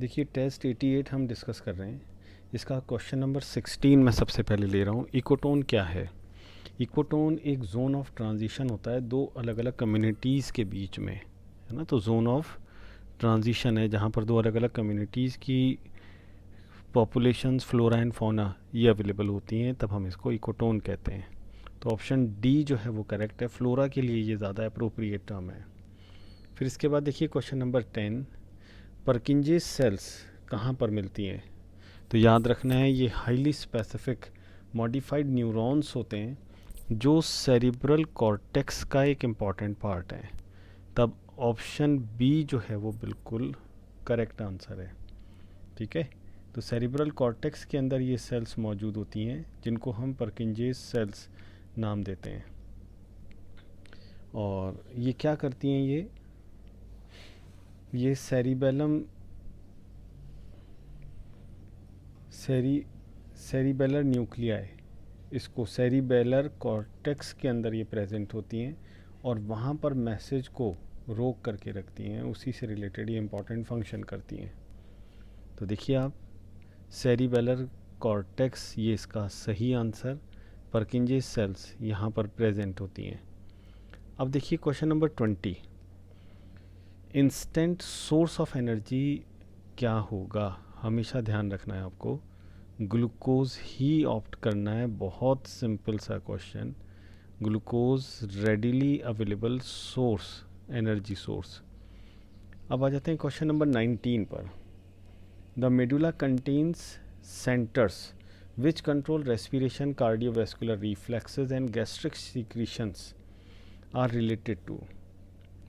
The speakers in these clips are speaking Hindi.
देखिए टेस्ट 88 हम डिस्कस कर रहे हैं। इसका क्वेश्चन नंबर 16 मैं सबसे पहले ले रहा हूँ। इकोटोन क्या है? इकोटोन एक जोन ऑफ ट्रांजिशन होता है दो अलग अलग कम्युनिटीज़ के बीच में, है ना। तो जोन ऑफ ट्रांजिशन है जहाँ पर दो अलग अलग कम्युनिटीज़ की पॉपुलेशंस, फ्लोरा एंड फौना ये अवेलेबल होती हैं, तब हम इसको इकोटोन कहते हैं। तो ऑप्शन डी जो है वो करेक्ट है। फ्लोरा के लिए ये ज़्यादा अप्रोप्रिएट टर्म है। फिर इसके बाद देखिए क्वेश्चन नंबर 10, परकिंजे सेल्स कहाँ पर मिलती हैं? तो याद रखना है ये हाईली स्पेसिफिक मॉडिफाइड न्यूरॉन्स होते हैं जो सेरिब्रल कॉर्टेक्स का एक इम्पॉर्टेंट पार्ट है। तब ऑप्शन बी जो है वो बिल्कुल करेक्ट आंसर है। ठीक है, तो सेरिब्रल कॉर्टेक्स के अंदर ये सेल्स मौजूद होती हैं जिनको हम परकिंजेस सेल्स नाम देते हैं। और ये क्या करती हैं? ये सेरिबेलर न्यूक्लियाई, इसको सेरिबेलर कॉर्टेक्स के अंदर ये प्रेजेंट होती हैं और वहाँ पर मैसेज को रोक करके रखती हैं। उसी से रिलेटेड ये इम्पॉर्टेंट फंक्शन करती हैं। तो देखिए आप, सेरिबेलर कॉर्टेक्स ये इसका सही आंसर। परकिंजे सेल्स यहाँ पर प्रेजेंट होती हैं। अब देखिए question number 20, instant source of energy क्या होगा? हमेशा ध्यान रखना है आपको, ग्लूकोज ही ऑप्ट करना है। बहुत सिंपल सा question. Glucose readily available source, energy source. अब आ जाते हैं क्वेश्चन नंबर 19 पर। The medulla contains centres which control respiration, cardiovascular reflexes and gastric secretions are related to.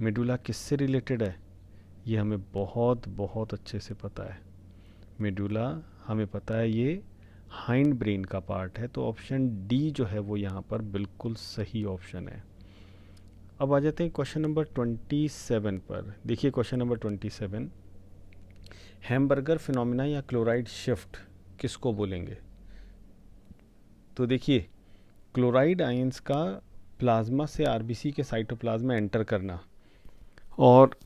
Medulla किससे रिलेटेड है? ये हमें बहुत बहुत अच्छे से पता है। मेडुला हमें पता है ये हाइंड ब्रेन का पार्ट है। तो ऑप्शन डी जो है वो यहाँ पर बिल्कुल सही ऑप्शन है। अब आ जाते हैं क्वेश्चन नंबर 27 पर। देखिए क्वेश्चन नंबर 27, हैमबर्गर फिनोमिना या क्लोराइड शिफ्ट किसको बोलेंगे? तो देखिए, क्लोराइड आयंस का प्लाज्मा से आरबीसी के साइटोप्लाज्म में एंटर करना और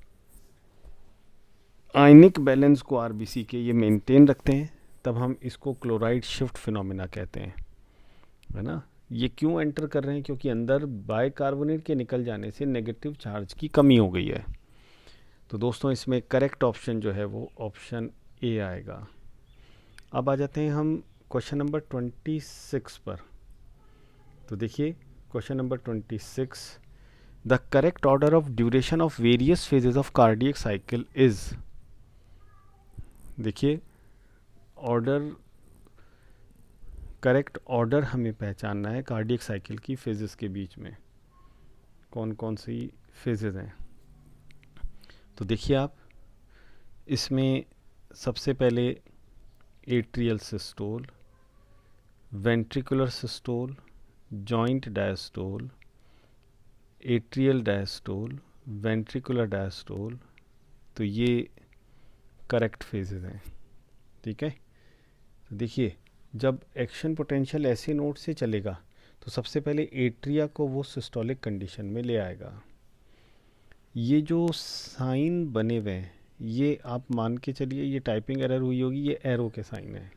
आयनिक बैलेंस को आरबीसी के ये मेंटेन रखते हैं, तब हम इसको क्लोराइड शिफ्ट फिनोमिना कहते हैं, है ना। ये क्यों एंटर कर रहे हैं? क्योंकि अंदर बाइकार्बोनेट के निकल जाने से नेगेटिव चार्ज की कमी हो गई है। तो दोस्तों इसमें करेक्ट ऑप्शन जो है वो ऑप्शन ए आएगा। अब आ जाते हैं हम क्वेश्चन नंबर 26 पर। तो देखिए question number 26, the correct order of duration of various phases of cardiac cycle is. देखिए ऑर्डर, करेक्ट ऑर्डर हमें पहचानना है कार्डियक साइकिल की फेजेस के बीच में कौन कौन सी फेजेस हैं। तो देखिए आप, इसमें सबसे पहले atrial systole, ventricular systole, joint diastole, atrial diastole, ventricular diastole, तो ये करेक्ट फेजेस हैं। ठीक है, तो देखिए जब एक्शन पोटेंशियल ऐसे नोड से चलेगा तो सबसे पहले एट्रिया को वो सिस्टोलिक कंडीशन में ले आएगा। ये जो साइन बने हुए हैं ये आप मान के चलिए ये टाइपिंग एरर हुई होगी, ये एरो के साइन है।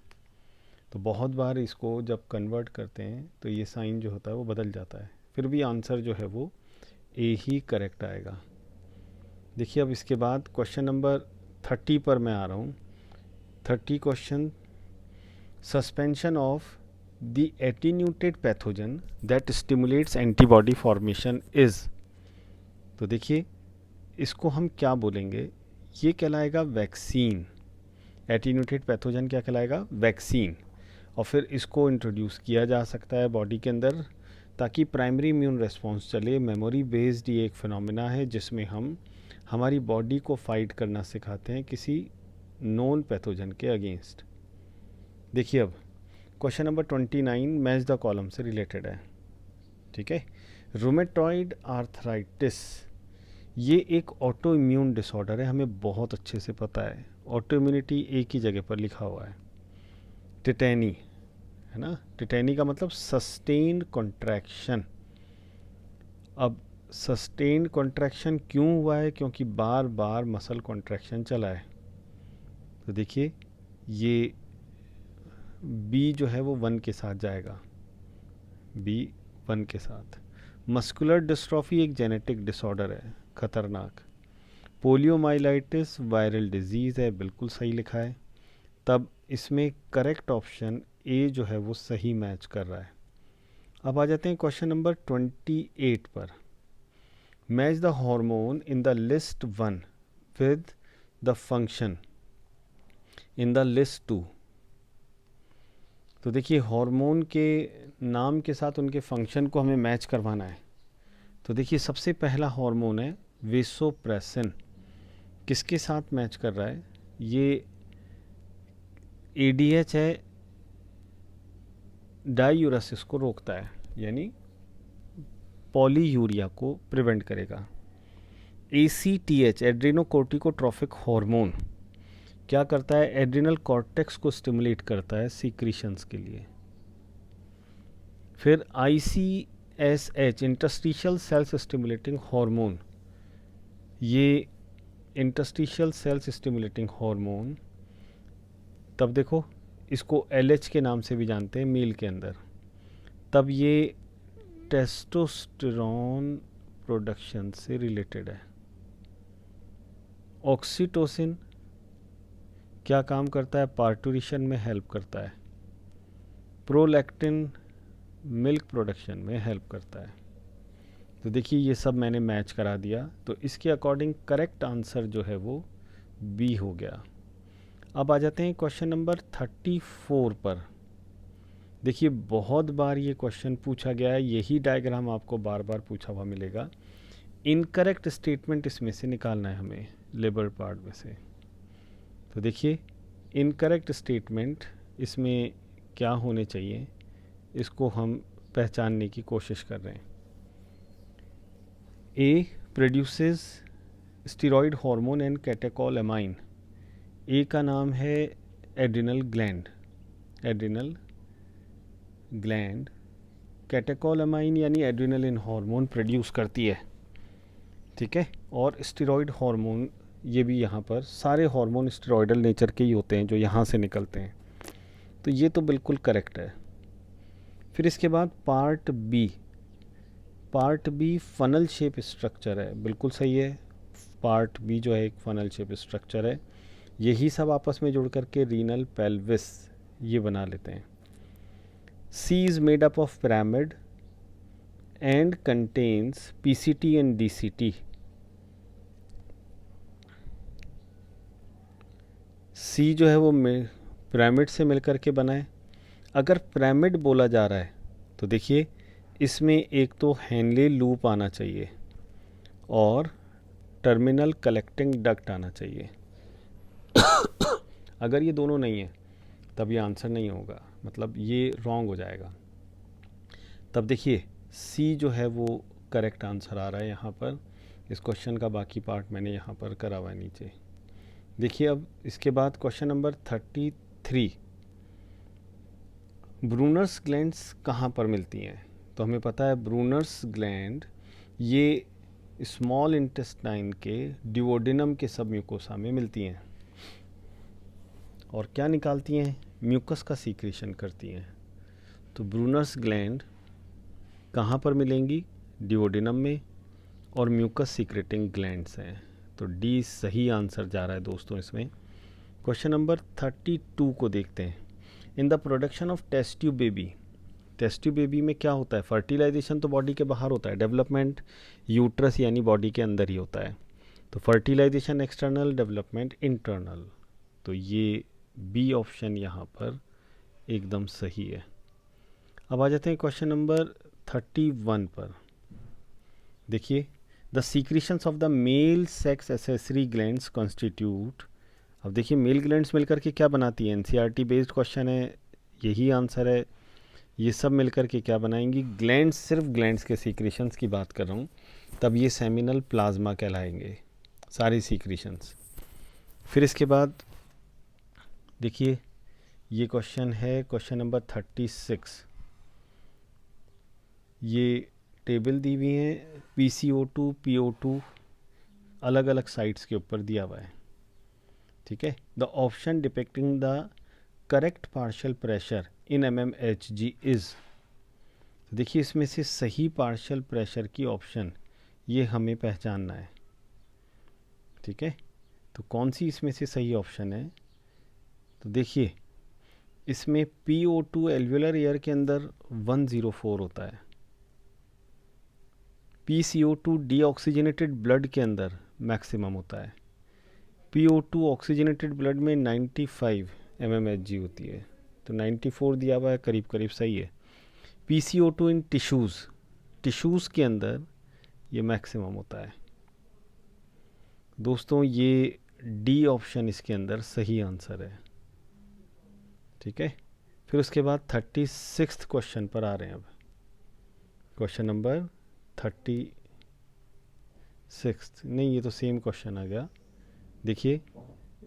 तो बहुत बार इसको जब कन्वर्ट करते हैं तो ये साइन जो होता है वो बदल जाता है। फिर भी आंसर जो है वो ए ही करेक्ट आएगा। देखिए अब इसके बाद क्वेश्चन नंबर 30 पर मैं आ रहा हूँ। 30 question, suspension of the attenuated pathogen that stimulates antibody formation is. तो देखिए इसको हम क्या बोलेंगे? ये कहलाएगा वैक्सीन। एटीन्यूटेड पैथोजन क्या कहलाएगा? वैक्सीन। और फिर इसको इंट्रोड्यूस किया जा सकता है बॉडी के अंदर ताकि प्राइमरी इम्यून रिस्पॉन्स चले। मेमोरी बेस्ड ये एक फिनोमिना है जिसमें हम हमारी बॉडी को फाइट करना सिखाते हैं किसी नॉन पैथोजन के अगेंस्ट। देखिए अब question number 29 match the column से रिलेटेड है। ठीक है, रूमेटॉइड आर्थराइटिस ये एक ऑटो इम्यून डिसऑर्डर है, हमें बहुत अच्छे से पता है। ऑटो इम्यूनिटी एक ही जगह पर लिखा हुआ है, टिटैनी, है ना। टिटैनी का मतलब सस्टेन्ड कॉन्ट्रैक्शन। अब सस्टेन्ड कॉन्ट्रैक्शन क्यों हुआ है? क्योंकि बार बार मसल कॉन्ट्रैक्शन चला है। तो देखिए ये बी जो है वो 1 के साथ जाएगा, बी 1 के साथ। मस्कुलर डिस्ट्रॉफी एक जेनेटिक डिसऑर्डर है, खतरनाक। पोलियोमाइलाइटिस वायरल डिजीज़ है, बिल्कुल सही लिखा है। तब इसमें करेक्ट ऑप्शन ए जो है वो सही मैच कर रहा है। अब आ जाते हैं क्वेश्चन नंबर 28 पर। Match the hormone in the list 1 with the function in the list 2। तो देखिए हार्मोन के नाम के साथ उनके फंक्शन को हमें मैच करवाना है। तो देखिए सबसे पहला हार्मोन है वेसोप्रेसिन, किसके साथ मैच कर रहा है? ये एडीएच है, डाईयूरेसिस को रोकता है, यानी पॉलीयूरिया को प्रिवेंट करेगा। एसीटीएच एड्रेनोकोर्टिकोट्रॉफिक हार्मोन क्या करता है? एड्रिनल कॉर्टेक्स को स्टिमुलेट करता है सीक्रीशंस के लिए। फिर आईसीएसएच इंटरस्टिशियल सेल्स स्टिमुलेटिंग हार्मोन, ये इंटरस्टिशियल सेल्स स्टिमुलेटिंग हार्मोन, तब देखो इसको एलएच के नाम से भी जानते हैं मेल के अंदर। तब ये टेस्टोस्टेरोन प्रोडक्शन से रिलेटेड है। ऑक्सीटोसिन क्या काम करता है? पार्टूरिशन में हेल्प करता है। प्रोलैक्टिन मिल्क प्रोडक्शन में हेल्प करता है। तो देखिए ये सब मैंने मैच करा दिया, तो इसके अकॉर्डिंग करेक्ट आंसर जो है वो बी हो गया। अब आ जाते हैं क्वेश्चन नंबर 34 पर। देखिए बहुत बार ये क्वेश्चन पूछा गया है, यही डायग्राम आपको बार बार पूछा हुआ मिलेगा। इनकरेक्ट स्टेटमेंट इसमें से निकालना है हमें, लेबर पार्ट में से। तो देखिए इनकरेक्ट स्टेटमेंट इसमें क्या होने चाहिए, इसको हम पहचानने की कोशिश कर रहे हैं। A produces steroid hormone and catecholamine. A का नाम है adrenal gland, adrenal gland catecholamine यानी एड्रिनलिन हार्मोन प्रोड्यूस करती है, ठीक है। और स्टीरॉयड हार्मोन, ये भी यहाँ पर सारे हार्मोन स्टीरॉयडल नेचर के ही होते हैं जो यहाँ से निकलते हैं। तो ये तो बिल्कुल करेक्ट है। फिर इसके बाद part B, part B funnel shape structure है, बिल्कुल सही है। पार्ट बी जो है एक फनल शेप स्ट्रक्चर है, यही सब आपस में जुड़ करके रीनल पेल्विस ये बना लेते हैं। C is made up of pyramid and contains PCT and DCT. C जो है वो पिरामिड से मिलकर के बना है। अगर पिरामिड बोला जा रहा है तो देखिए इसमें एक तो हेनले लूप आना चाहिए और टर्मिनल कलेक्टिंग डक्ट आना चाहिए। अगर ये दोनों नहीं है तब ये आंसर नहीं होगा, मतलब ये रॉन्ग हो जाएगा। तब देखिए सी जो है वो करेक्ट आंसर आ रहा है यहाँ पर। इस क्वेश्चन का बाकी पार्ट मैंने यहाँ पर करा हुआ है नीचे। देखिए अब इसके बाद क्वेश्चन नंबर 33, ब्रूनर्स ग्लैंड्स कहाँ पर मिलती हैं? तो हमें पता है ब्रूनर्स ग्लैंड ये स्मॉल इंटेस्टाइन के ड्यूओडेनम के सब म्यूकोसा में मिलती हैं। और क्या निकालती हैं? म्यूकस का सीक्रेशन करती हैं। तो ब्रूनर्स ग्लैंड कहाँ पर मिलेंगी? ड्यूओडेनम में, और म्यूकस सीक्रेटिंग ग्लैंड्स हैं। तो डी सही आंसर जा रहा है दोस्तों इसमें। क्वेश्चन नंबर 32 को देखते हैं। In the production of test tube baby, test tube baby में क्या होता है? फर्टिलाइजेशन तो बॉडी के बाहर होता है, डेवलपमेंट यूट्रस यानी बॉडी के अंदर ही होता है। तो फर्टिलाइजेशन एक्सटर्नल, डेवलपमेंट इंटरनल। तो ये बी ऑप्शन यहाँ पर एकदम सही है। अब आ जाते हैं क्वेश्चन नंबर 31 पर। देखिए the secretions of the male sex accessory glands constitute. अब देखिए मेल ग्लैंड्स मिलकर के क्या बनाती है? एनसीईआरटी बेस्ड क्वेश्चन है, यही आंसर है। ये सब मिलकर के क्या बनाएंगी? ग्लैंड्स, सिर्फ ग्लैंड्स के सीक्रेशंस की बात कर रहा हूँ। तब ये सेमिनल प्लाज्मा कहलाएंगे सारी सीक्रेशंस। फिर इसके बाद देखिए ये क्वेश्चन है क्वेश्चन नंबर 36। ये टेबल दी हुई है, PCO2 PO2 अलग अलग साइट्स के ऊपर दिया हुआ है, ठीक है। The option depicting the correct partial pressure in mmHg is, देखिए इसमें से सही पार्शियल प्रेशर की ऑप्शन ये हमें पहचानना है, ठीक है। तो कौन सी इसमें से सही ऑप्शन है, तो देखिए इसमें PO2 एल्वुलर एयर के अंदर 104 होता है, PCO2 डीऑक्सीजनेटेड ब्लड के अंदर मैक्सिमम होता है, PO2 ऑक्सीजनेटेड ब्लड में 95 mmHg होती है, तो 94 दिया हुआ है, करीब करीब सही है। PCO2 इन टिश्यूज़ के अंदर ये मैक्सिमम होता है। दोस्तों ये डी ऑप्शन इसके अंदर सही आंसर है, ठीक है। फिर उसके बाद 36 क्वेश्चन पर आ रहे हैं। अब क्वेश्चन नंबर 36 नहीं, ये तो सेम क्वेश्चन आ गया, देखिए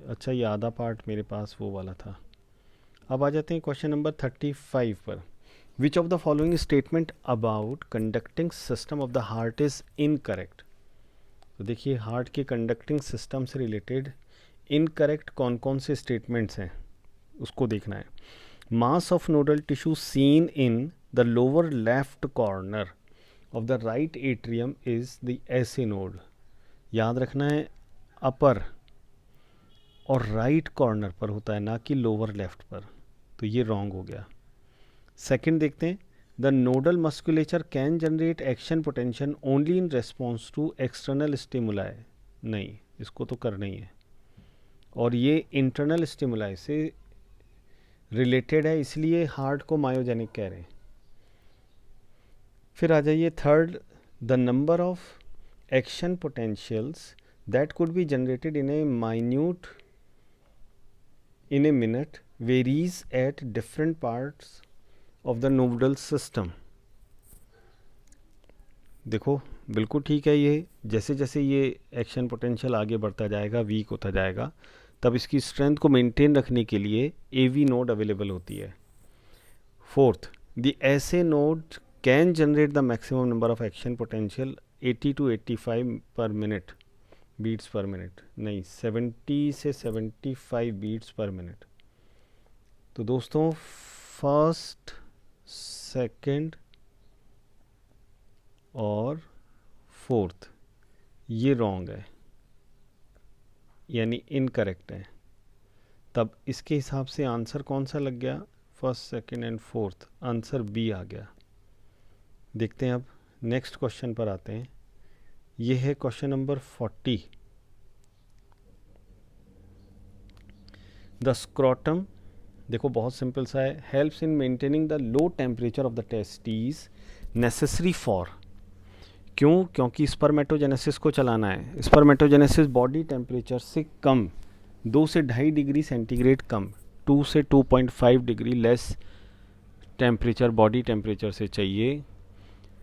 अच्छा ये आधा पार्ट मेरे पास वो वाला था। अब आ जाते हैं क्वेश्चन नंबर 35 पर। विच of the following statement about conducting system of the heart is incorrect. तो देखिए हार्ट के कंडक्टिंग सिस्टम से रिलेटेड इनकरेक्ट कौन कौन से स्टेटमेंट्स हैं उसको देखना है। Mass of nodal tissue seen in the lower left corner of the right atrium is the ऐसे नोड, याद रखना है अपर और राइट कॉर्नर पर होता है, ना कि लोअर लेफ्ट पर, तो ये रॉन्ग हो गया। सेकंड देखते हैं, the nodal musculature can generate action potential only in response to external stimuli, नहीं इसको तो करना ही है, और ये इंटरनल स्टिमुलाई से रिलेटेड है, इसलिए हार्ट को मायोजेनिक कह रहे हैं। फिर आ जाइए third, the number of action potentials that could be generated in A minute in a minute varies at different parts of the nodal system। देखो बिल्कुल ठीक है, ये जैसे जैसे ये एक्शन पोटेंशियल आगे बढ़ता जाएगा, वीक होता जाएगा, तब इसकी स्ट्रेंथ को मेंटेन रखने के लिए AV नोड अवेलेबल होती है। फोर्थ, द ऐसे node can generate the maximum number of action potential 80 to 85 पर मिनट बीट्स पर मिनट, नहीं 70 से 75 बीट्स पर मिनट। तो दोस्तों फर्स्ट, सेकंड और फोर्थ ये रॉन्ग है, यानी इनकरेक्ट है। तब इसके हिसाब से आंसर कौन सा लग गया, first second and fourth, answer B आ गया। देखते हैं अब नेक्स्ट क्वेश्चन पर आते हैं। ये है क्वेश्चन नंबर 40। द स्क्रोटम, देखो बहुत सिंपल सा है, helps in maintaining the low temperature of the testes necessary for, क्यों, क्योंकि स्पर्मेटोजेनेसिस को चलाना है। स्पर्मेटोजेनेसिस बॉडी टेम्परेचर से कम, 2 से 2.5 डिग्री सेंटीग्रेड कम, 2 से 2.5 degree less temperature body temperature से चाहिए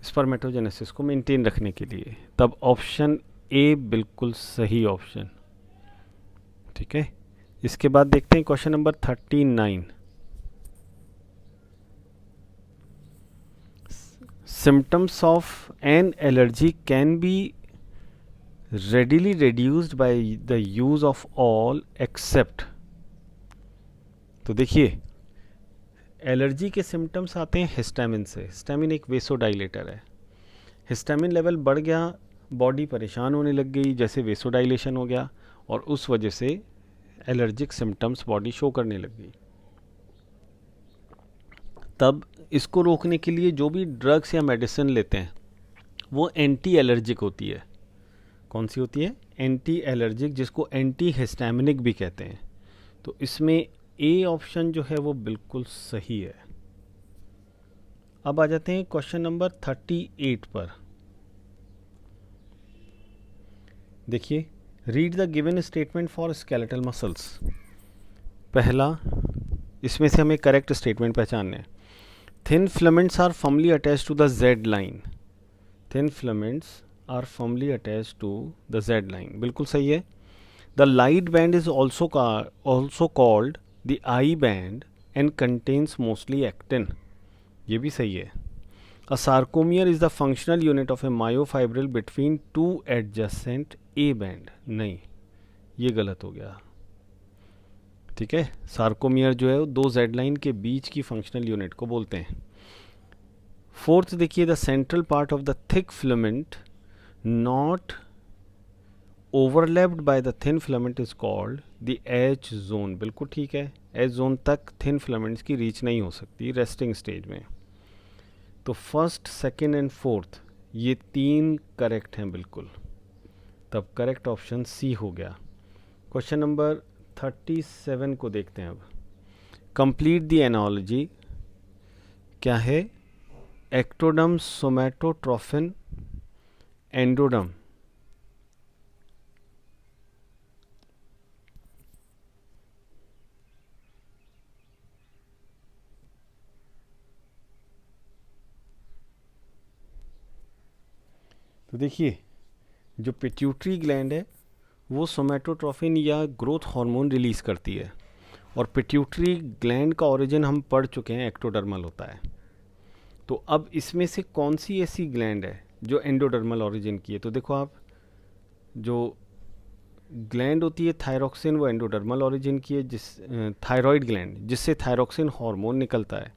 स्पर्मेटोजेनेसिस को मेंटेन रखने के लिए। तब ऑप्शन ए बिल्कुल सही ऑप्शन, ठीक है। इसके बाद देखते हैं question number 39। Symptoms of an allergy can be readily reduced by the use of all except, तो देखिए एलर्जी के सिम्टम्स आते हैं हिस्टामिन से। हिस्टामिन एक वेसोडाइलेटर है, हिस्टामिन लेवल बढ़ गया, बॉडी परेशान होने लग गई, जैसे वेसोडाइलेशन हो गया, और उस वजह से एलर्जिक सिम्टम्स बॉडी शो करने लग गई। तब इसको रोकने के लिए जो भी ड्रग्स या मेडिसिन लेते हैं वो एंटी एलर्जिक होती है। कौन सी होती है, एंटी एलर्जिक, जिसको एंटी हिस्टामिनिक भी कहते हैं। तो इसमें ए ऑप्शन जो है वो बिल्कुल सही है। अब आ जाते हैं क्वेश्चन नंबर 38 पर। देखिए, read the given statement for skeletal muscles. पहला, इसमें से हमें करेक्ट स्टेटमेंट पहचानना है। Thin filaments are firmly attached to the Z line. Thin filaments are firmly attached to the Z line, बिल्कुल सही है। The light band is also called the I band and contains mostly actin, ये भी सही है। A sarcomere is the functional unit of a myofibril between two adjacent A band, नहीं ये गलत हो गया। ठीक है, सार्कोमियर जो है वो दो जेड लाइन के बीच की फंक्शनल यूनिट को बोलते हैं। फोर्थ देखिए, the central part of the thick filament not overlapped by the thin filament is called the H zone. बिल्कुल ठीक है, एज जोन तक थिन फिलामेंट्स की रीच नहीं हो सकती रेस्टिंग स्टेज में। तो फर्स्ट, सेकेंड एंड फोर्थ ये तीन करेक्ट हैं बिल्कुल, तब करेक्ट ऑप्शन सी हो गया। क्वेश्चन नंबर 37 को देखते हैं अब। कंप्लीट द एनालॉजी, क्या है? Ectoderm, somatotrophin, endoderm. तो देखिए, जो पिट्यूटरी ग्लैंड है वो सोमैटोट्रोफिन या ग्रोथ हार्मोन रिलीज़ करती है, और पिट्यूटरी ग्लैंड का ओरिजिन हम पढ़ चुके हैं, एक्टोडर्मल होता है। तो अब इसमें से कौन सी ऐसी ग्लैंड है जो एंडोडर्मल ओरिजिन की है? तो देखो आप, जो ग्लैंड होती है थायरॉक्सिन, वो एंडोडर्मल ओरिजिन की है, थायराइड ग्लैंड, जिससे थायरॉक्सिन हार्मोन निकलता है।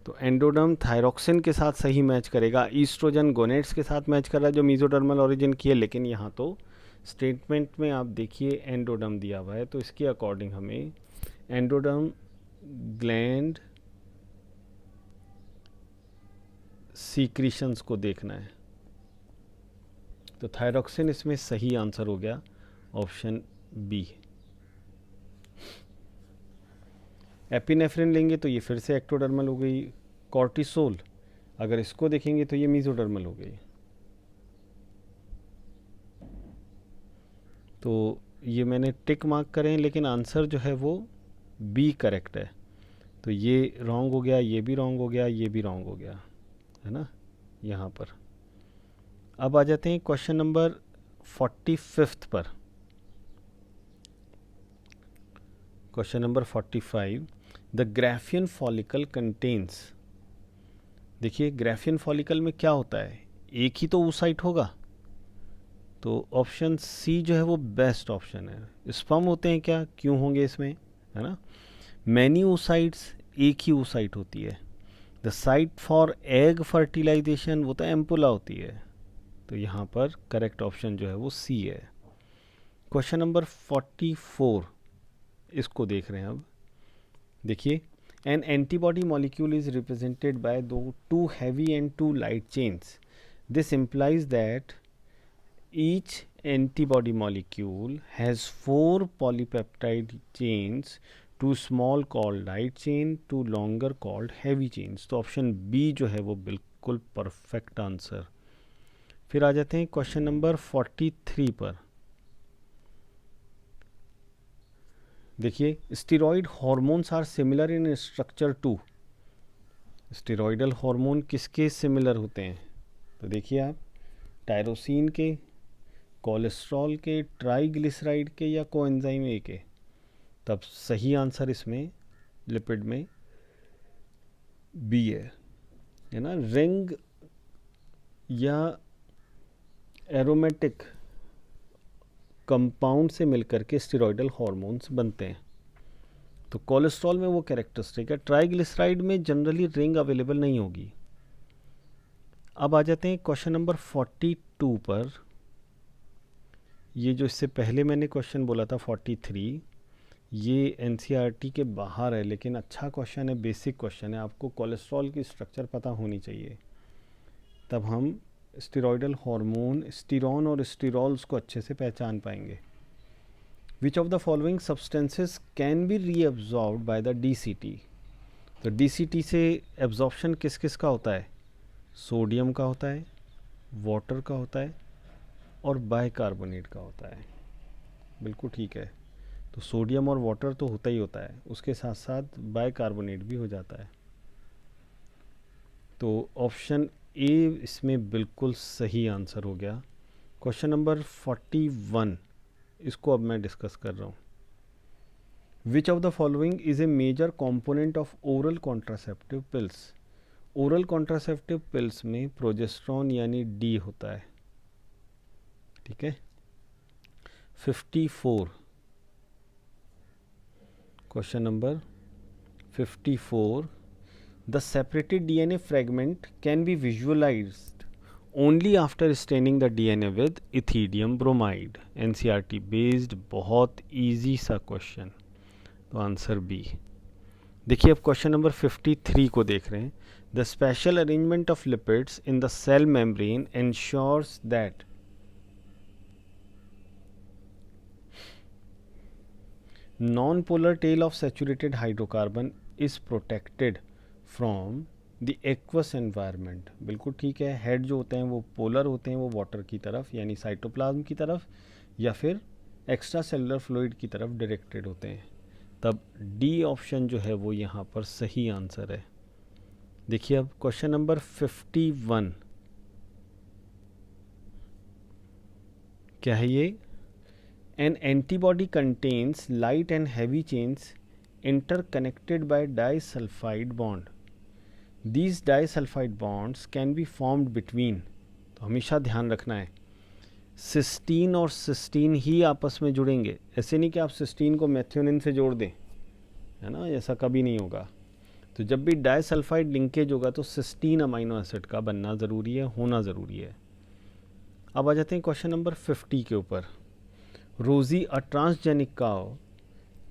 तो एंडोडर्म थायरॉक्सिन के साथ सही मैच करेगा। ईस्ट्रोजन गोनेट्स के साथ मैच कर रहा है जो मीजोडर्मल ओरिजिन की है, लेकिन यहाँ तो स्टेटमेंट में आप देखिए एंडोडर्म दिया हुआ है, तो इसके अकॉर्डिंग हमें एंडोडर्म ग्लैंड सीक्रीशंस को देखना है। तो थायरॉक्सिन इसमें सही आंसर हो गया, ऑप्शन बी। एपिनेफ्रिन लेंगे तो ये फिर से एक्टोडर्मल हो गई। कॉर्टिसोल, अगर इसको देखेंगे तो ये मीजोडर्मल हो गई। तो ये मैंने टिक मार्क करे हैं, लेकिन आंसर जो है वो बी करेक्ट है। तो ये रॉन्ग हो गया, ये भी रॉन्ग हो गया, ये भी रॉन्ग हो गया, है ना यहाँ पर। अब आ जाते हैं क्वेश्चन नंबर 45 पर। Question number 45, the Graafian follicle contains. देखिए, ग्राफियन फॉलिकल में क्या होता है? एक ही तो oocyte होगा, तो ऑप्शन सी जो है वो बेस्ट ऑप्शन है। स्पर्म होते हैं क्या? क्यों होंगे इसमें, है ना। मैनी oocytes, एक ही oocyte होती है। The site for egg fertilisation, वो तो एम्पुला होती है। तो यहाँ पर करेक्ट ऑप्शन जो है वो सी है। क्वेश्चन नंबर 44, इसको देख रहे हैं अब। देखिए, an antibody molecule is represented by two heavy and two light chains. This implies that each antibody molecule has 4 polypeptide chains, two small called light chain, two longer called heavy chains। तो ऑप्शन बी जो है वो बिल्कुल परफेक्ट आंसर। फिर आ जाते हैं क्वेश्चन नंबर 43 पर। देखिए, steroid hormones are similar in structure to. Steroidal hormone किसके सिमिलर होते हैं? तो देखिए आप, टायरोसिन के, कोलेस्ट्रॉल के, ट्राइग्लिसराइड के, या कोएंजाइम ए के। तब सही आंसर इसमें लिपिड में बी है ना। रिंग या एरोमेटिक कंपाउंड से मिलकर के स्टेरॉइडल हार्मोन्स बनते हैं। तो कोलेस्ट्रॉल में वो कैरेक्टरिस्टिक है, ट्राइग्लिसराइड में जनरली रिंग अवेलेबल नहीं होगी। अब आ जाते हैं क्वेश्चन नंबर 42 पर। ये जो इससे पहले मैंने क्वेश्चन बोला था 43, ये एनसीईआरटी के बाहर है, लेकिन अच्छा क्वेश्चन है, बेसिक क्वेश्चन है। आपको कोलेस्ट्रॉल की स्ट्रक्चर पता होनी चाहिए, तब हम स्टेरॉइडल हार्मोन स्टीरॉन और स्टीरोल्स को अच्छे से पहचान पाएंगे। Which of the following substances can be reabsorbed by the DCT. तो डीसीटी से एब्जॉर्प्शन किस किस का होता है? सोडियम का होता है, वाटर का होता है, और बाइकार्बोनेट का होता है। बिल्कुल ठीक है। तो सोडियम और वाटर तो होता ही होता है, उसके साथ साथ बाइकार्बोनेट भी हो जाता है। तो ऑप्शन ए इसमें बिल्कुल सही आंसर हो गया। क्वेश्चन नंबर 41, इसको अब मैं डिस्कस कर रहा हूँ। Which of the following is a major component of oral contraceptive pills. Oral contraceptive pills में प्रोजेस्ट्रॉन यानी डी होता है, ठीक है। 54, question number 54, the separated DNA fragment can be visualised only after staining the DNA with ethidium bromide. NCERT based बहुत इजी सा क्वेश्चन, तो आंसर बी। देखिए अब क्वेश्चन नंबर 53 को देख रहे हैं। The special arrangement of lipids in the cell membrane ensures that non-polar tail of saturated hydrocarbon is protected from the aqueous environment। बिल्कुल ठीक है। हेड जो होते हैं वो पोलर होते हैं, वो वाटर की तरफ यानी साइटोप्लाज्म की तरफ या फिर एक्स्ट्रा सेलुलर फ्लूइड की तरफ डायरेक्टेड होते हैं। तब डी ऑप्शन जो है वो यहाँ पर सही आंसर है। देखिए अब क्वेश्चन नंबर 51 क्या है ये? An antibody contains light and heavy chains interconnected by disulfide bond. These disulfide bonds can be formed between, तो हमेशा ध्यान रखना है, सिस्टीन और सिस्टीन ही आपस में जुड़ेंगे। ऐसे नहीं कि आप सिस्टीन को मेथियोनिन से जोड़ दें, है ना, ऐसा कभी नहीं होगा। तो जब भी डाइसल्फाइड लिंकेज होगा तो सिस्टीन अमाइनो एसिड का बनना ज़रूरी है, होना ज़रूरी है। अब आ जाते हैं क्वेश्चन नंबर 50 के ऊपर। Rosie, a transgenic cow,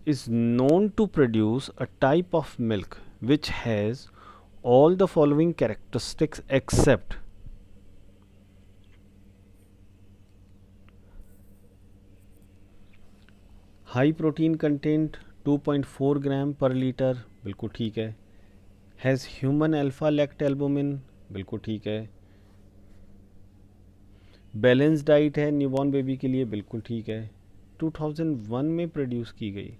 is known to produce a type of milk which has all the following characteristics except high protein content 2.4 ग्राम पर लीटर, बिल्कुल ठीक है। हैज़ ह्यूमन अल्फा लैक्ट एल्बुमिन, बिल्कुल ठीक है। बैलेंस डाइट है न्यूबॉर्न बेबी के लिए, बिल्कुल ठीक है। 2001 में प्रोड्यूस की गई,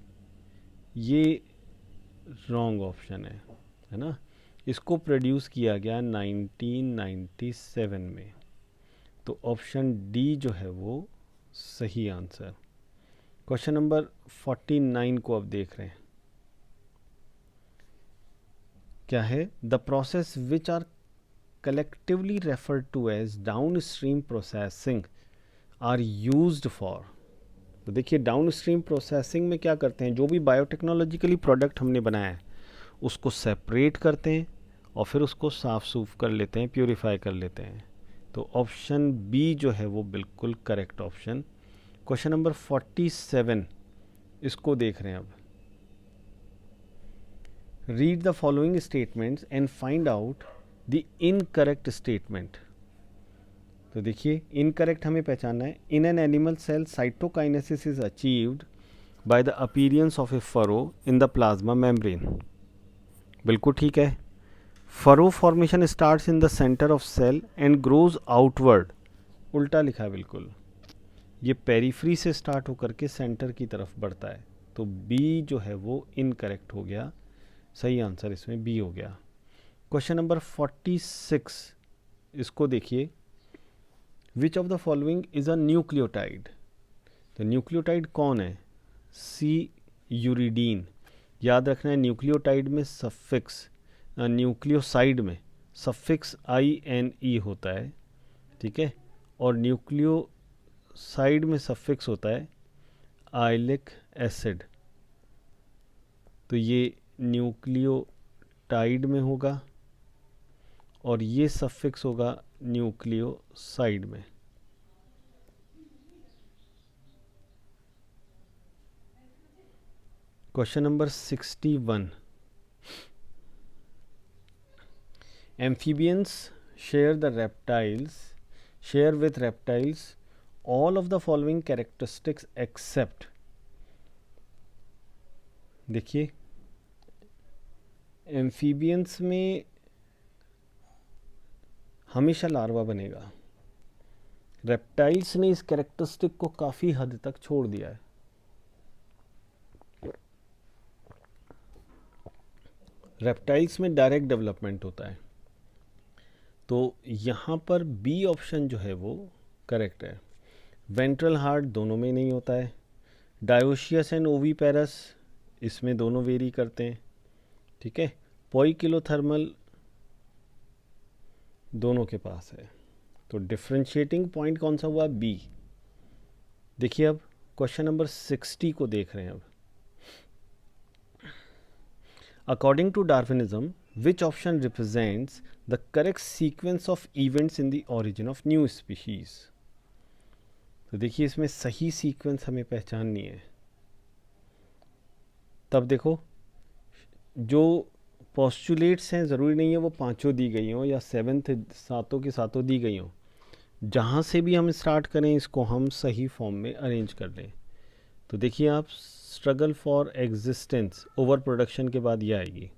ये रॉन्ग ऑप्शन है ना। इसको प्रोड्यूस किया गया 1997 में, तो ऑप्शन डी जो है वो सही आंसर। क्वेश्चन नंबर 49 को अब देख रहे हैं। क्या है? The process which are collectively referred to as downstream processing are used for। तो देखिए डाउनस्ट्रीम प्रोसेसिंग में क्या करते हैं, जो भी बायोटेक्नोलॉजिकली प्रोडक्ट हमने बनाया है उसको सेपरेट करते हैं और फिर उसको साफ सूफ कर लेते हैं, प्योरीफाई कर लेते हैं। तो ऑप्शन बी जो है वो बिल्कुल करेक्ट ऑप्शन। क्वेश्चन नंबर 47 इसको देख रहे हैं अब। Read the following statements and find out the incorrect statement. तो देखिए इनकरेक्ट हमें पहचानना है। In an animal cell cytokinesis is achieved by the appearance of a furrow in the plasma membrane, बिल्कुल ठीक है। Furrow formation starts in the centre of cell and grows outward, उल्टा लिखा है बिल्कुल। ये पेरीफ्री से स्टार्ट होकर के सेंटर की तरफ बढ़ता है, तो बी जो है वो इनकरेक्ट हो गया। सही आंसर इसमें बी हो गया। क्वेश्चन नंबर 46 इसको देखिए। विच of the following is a nucleotide. तो न्यूक्लियोटाइड कौन है? सी यूरिडीन। याद रखना है न्यूक्लियोटाइड में सफिक्स, न्यूक्लियोसाइड में सफिक्स INE होता है, ठीक है, और न्यूक्लियोसाइड में सफिक्स होता है आइलिक एसिड। तो ये न्यूक्लियोटाइड में होगा और ये सफिक्स होगा न्यूक्लियोसाइड में। Question number 61। Amphibians share with reptiles all of the following characteristics except। देखिए एम्फीबियंस में हमेशा लार्वा बनेगा। रेप्टाइल्स ने इस कैरेक्टरिस्टिक को काफ़ी हद तक छोड़ दिया है। रेप्टाइल्स में डायरेक्ट डेवलपमेंट होता है, तो यहाँ पर बी ऑप्शन जो है वो करेक्ट है। वेंट्रल हार्ट दोनों में नहीं होता है। डायोशियस एंड ओवीपेरस इसमें दोनों वेरी करते हैं, ठीक है। पोइकिलोथर्मल दोनों के पास है, तो डिफरेंशिएटिंग पॉइंट कौन सा हुआ? बी। देखिए अब क्वेश्चन नंबर 60 को देख रहे हैं। अब according to Darwinism which option represents the correct sequence of events in the origin of new species. तो देखिए इसमें सही सीक्वेंस हमें पहचाननी है। तब देखो जो पोस्टुलेट्स हैं ज़रूरी नहीं है वो पांचों दी गई हों या सेवेंथ सातों की सातों दी गई हों, जहाँ से भी हम स्टार्ट करें इसको हम सही फॉर्म में अरेंज कर लें। तो देखिए आप, struggle for existence over production के बाद ये आएगी,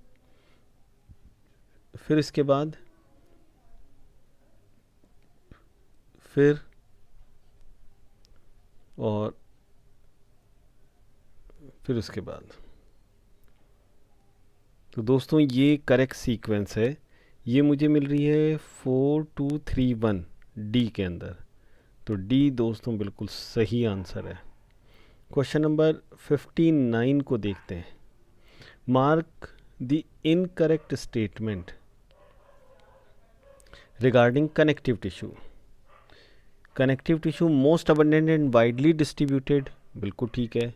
फिर इसके बाद फिर और फिर उसके बाद। तो दोस्तों ये करेक्ट सीक्वेंस है, ये मुझे मिल रही है 4231 डी के अंदर। तो डी दोस्तों बिल्कुल सही आंसर है। क्वेश्चन नंबर 59 को देखते हैं। Mark the incorrect statement regarding connective tissue. Connective tissue most abundant and widely distributed, बिल्कुल ठीक है।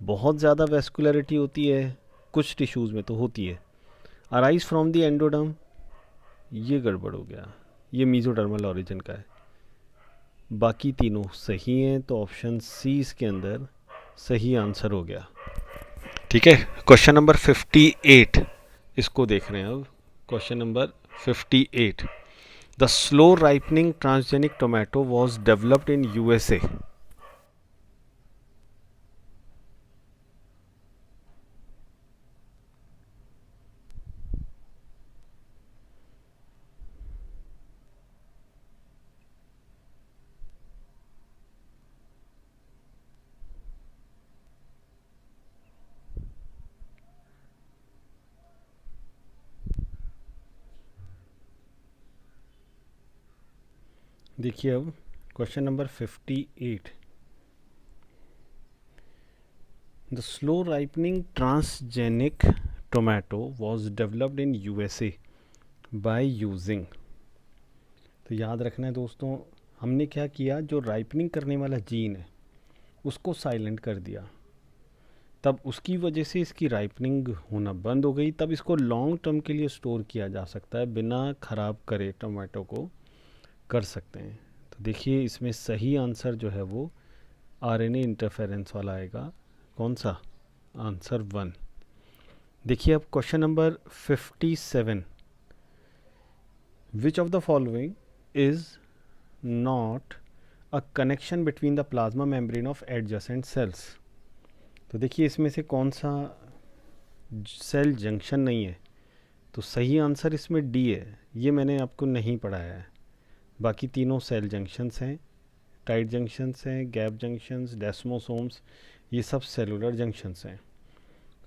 बहुत ज़्यादा वेस्कुलरिटी होती है, कुछ टिश्यूज़ में तो होती है। अराइज फ्रॉम द एंडोडर्म, ये गड़बड़ हो गया, ये मीजोडर्मल ऑरिजिन का है। बाकी तीनों सही हैं, तो ऑप्शन सी इसके अंदर सही आंसर हो गया। ठीक है, क्वेश्चन नंबर 58 इसको देख रहे हैं अब। Question number 58, the slow ripening transgenic tomato was developed in USA. देखिए अब question number 58, the slow ripening transgenic tomato was developed in USA by using. तो याद रखना है दोस्तों, हमने क्या किया, जो राइपनिंग करने वाला जीन है उसको साइलेंट कर दिया, तब उसकी वजह से इसकी राइपनिंग होना बंद हो गई। तब इसको लॉन्ग टर्म के लिए स्टोर किया जा सकता है, बिना ख़राब करे टोमेटो को कर सकते हैं। तो देखिए इसमें सही आंसर जो है वो आरएनए इंटरफेरेंस वाला आएगा। कौन सा? आंसर 1। देखिए अब question number 57, which of the following is not a connection between the plasma membrane of adjacent sales. तो देखिए इसमें से कौन सा सेल जंक्शन नहीं है, तो सही आंसर इसमें डी है। ये मैंने आपको नहीं पढ़ाया है, बाकी तीनों सेल जंक्शंस हैं, टाइट जंक्शंस हैं, गैप जंक्शंस, डेस्मोसोम्स, ये सब सेलुलर जंक्शंस हैं।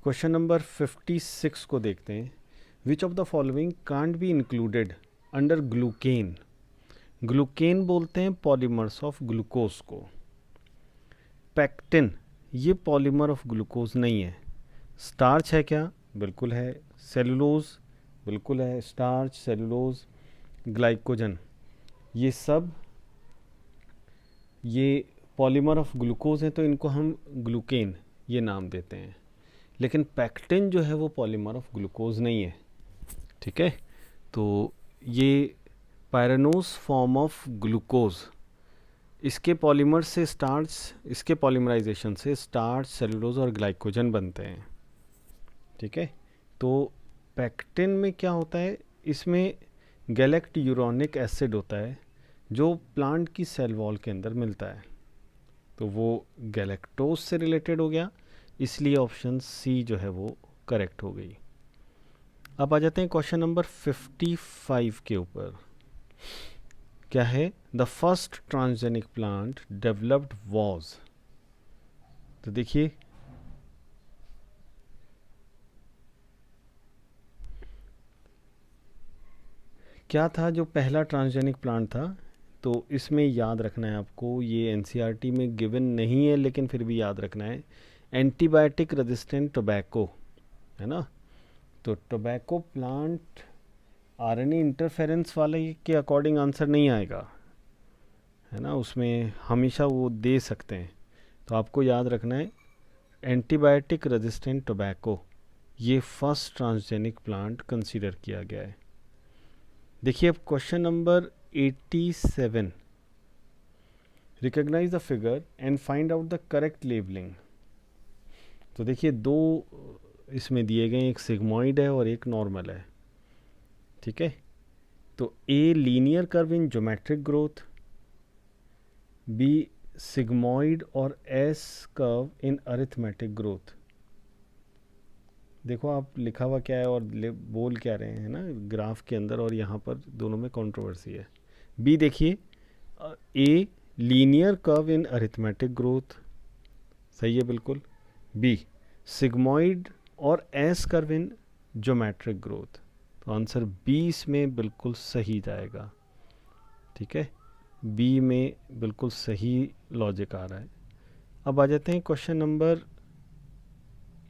क्वेश्चन नंबर 56 को देखते हैं। विच of the following can't be included under glucan. Glucan बोलते हैं पॉलीमर्स ऑफ ग्लूकोज को। पैक्टिन, ये पॉलीमर ऑफ ग्लूकोज नहीं है। स्टार्च है क्या? बिल्कुल है। सेलुलोज, बिल्कुल है। स्टार्च, सेलुलोज, ग्लाइकोजन, ये सब ये पॉलीमर ऑफ ग्लूकोज हैं, तो इनको हम ग्लूकेन ये नाम देते हैं। लेकिन पैक्टिन जो है वो पॉलीमर ऑफ ग्लूकोज नहीं है। ठीक है, तो ये पायरेनोस फॉर्म ऑफ ग्लूकोज, इसके पॉलीमर से स्टार्च, इसके पॉलीमराइजेशन से स्टार्च, सेलुलोज और ग्लाइकोजन बनते हैं। ठीक है, तो पैक्टिन में क्या होता है, इसमें गैलेक्ट यूरोनिक एसिड होता है जो प्लांट की सेल वॉल के अंदर मिलता है, तो वो गैलेक्टोज से रिलेटेड हो गया, इसलिए ऑप्शन सी जो है वो करेक्ट हो गई। अब आ जाते हैं क्वेश्चन नंबर 55 के ऊपर। क्या है? The first transgenic plant developed was. तो देखिए क्या था जो पहला ट्रांसजेनिक प्लांट था, तो इसमें याद रखना है आपको, ये एनसीईआरटी में गिवन नहीं है लेकिन फिर भी याद रखना है, एंटीबायोटिक रेजिस्टेंट टोबैको, है ना। तो टोबैको प्लांट आरएनए इंटरफेरेंस वाले के अकॉर्डिंग आंसर नहीं आएगा, है ना, उसमें हमेशा वो दे सकते हैं। तो आपको याद रखना है एंटीबायोटिक रेजिस्टेंट टोबैको, ये फर्स्ट ट्रांसजेनिक प्लांट कंसीडर किया गया है। देखिए अब question number 87, recognise the figure and find out the correct labelling. तो देखिए दो इसमें दिए गए, एक सिग्मॉइड है और एक नॉर्मल है, ठीक है। तो A linear curve in geometric growth, B sigmoid और S curve in arithmetic growth. देखो आप लिखा हुआ क्या है और बोल क्या रहे हैं ना ग्राफ के अंदर, और यहाँ पर दोनों में कंट्रोवर्सी है। बी देखिए, ए linear curve in arithmetic growth, सही है बिल्कुल। बी सिग्मॉइड और S curve in geometric growth, तो आंसर बी इसमें बिल्कुल सही जाएगा, ठीक है। बी में बिल्कुल सही लॉजिक आ रहा है। अब आ जाते हैं क्वेश्चन नंबर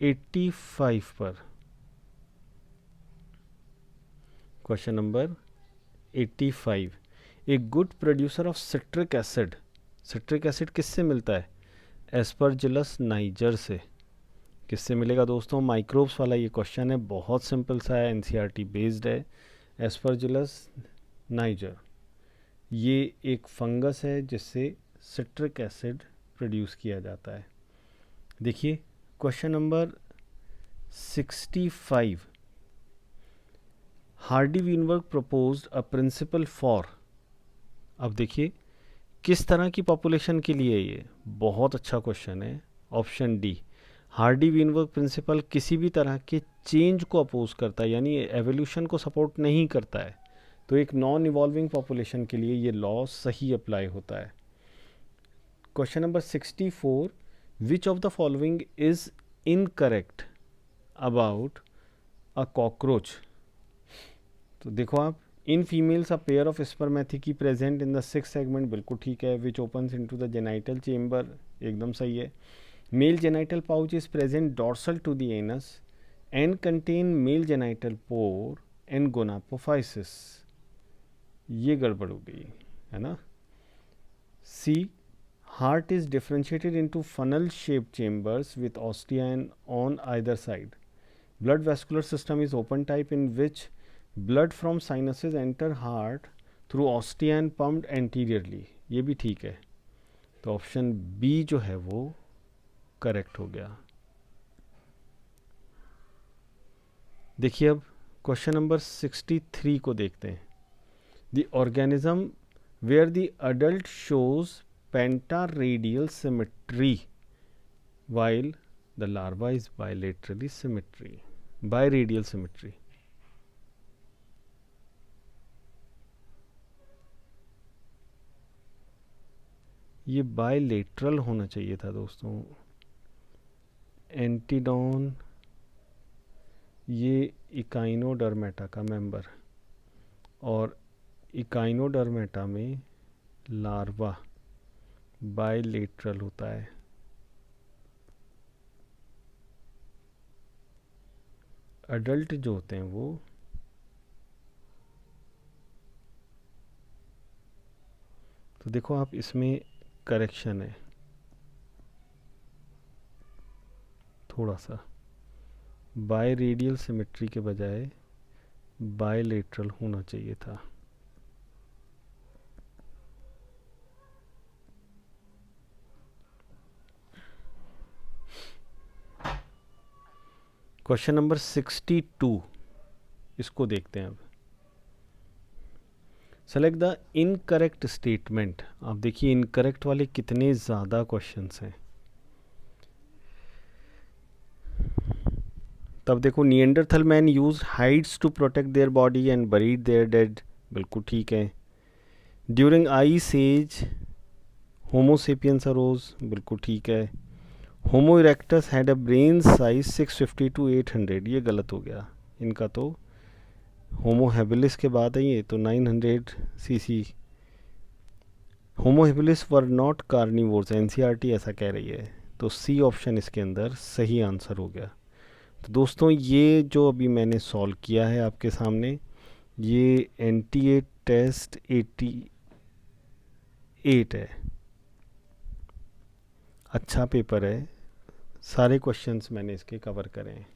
85 पर। Question number 85, a good producer of citric acid, citric acid किससे मिलता है? एस्परजिलस नाइजर से। किससे मिलेगा दोस्तों? माइक्रोब्स वाला ये क्वेश्चन है, बहुत सिंपल सा है, एनसीईआरटी बेस्ड है। एस्परजिलस नाइजर ये एक फंगस है जिससे सिट्रिक एसिड प्रोड्यूस किया जाता है। देखिए question number 65, Hardy Weinberg proposed a principle for. अब देखिए किस तरह की पॉपुलेशन के लिए, ये बहुत अच्छा क्वेश्चन है। Option D, Hardy Weinberg principle किसी भी तरह के चेंज को अपोज करता है, यानी एवोल्यूशन को सपोर्ट नहीं करता है, तो एक नॉन इवॉल्विंग पॉपुलेशन के लिए ये लॉ सही अप्लाई होता है। Question number 64, which of the following is incorrect about a cockroach. तो देखो आप, in females a pair of spermathecae present in the six segment, बिल्कुल ठीक है। Which opens into the genital chamber, एकदम सही है। Male genital pouch is present dorsal to the anus and contain male genital pore and gonapophysis, ये गड़बड़ हो गई है ना। सी, heart is differentiated into funnel shaped chambers with ostium on either side. Blood vascular system is open type in which blood from sinuses enter heart through ostium pumped anteriorly, ये भी ठीक है। तो ऑप्शन बी जो है वो करेक्ट हो गया। देखिए अब क्वेश्चन नंबर 63 को देखते हैं। The organism where the adult shows pentaradial symmetry while the larva is bilaterally biradial symmetry। ये बायलेटरल होना चाहिए था दोस्तों। एंटीडॉन ये इकाइनोडर्मेटा का मेंबर, और इकाइनोडर्मेटा में लार्वा बायलेटरल होता है। अडल्ट जो होते हैं वो तो देखो आप, इसमें करेक्शन है थोड़ा सा, बायरेडियल सिमेट्री के बजाय बायलेटरल होना चाहिए था। क्वेश्चन नंबर 62, इसको देखते हैं अब। Select the incorrect statement. आप देखिए इनकरेक्ट वाले कितने ज़्यादा क्वेश्चंस हैं। तब देखो, Neanderthal man use hides to protect their body and buried their dead, बिल्कुल ठीक है। During ice age homo sapiens arose, बिल्कुल ठीक है। Homo erectus had a brain size 650 to 800, ये गलत हो गया इनका, तो होमो हेबिलिस के बाद है ये, तो 900 cc। Homo habilis were not carnivores, NCERT ऐसा कह रही है, तो सी ऑप्शन इसके अंदर सही आंसर हो गया। तो दोस्तों ये जो अभी मैंने सॉल्व किया है आपके सामने, ये NTA टेस्ट 88 है, अच्छा पेपर है, सारे क्वेश्चंस मैंने इसके कवर करे हैं।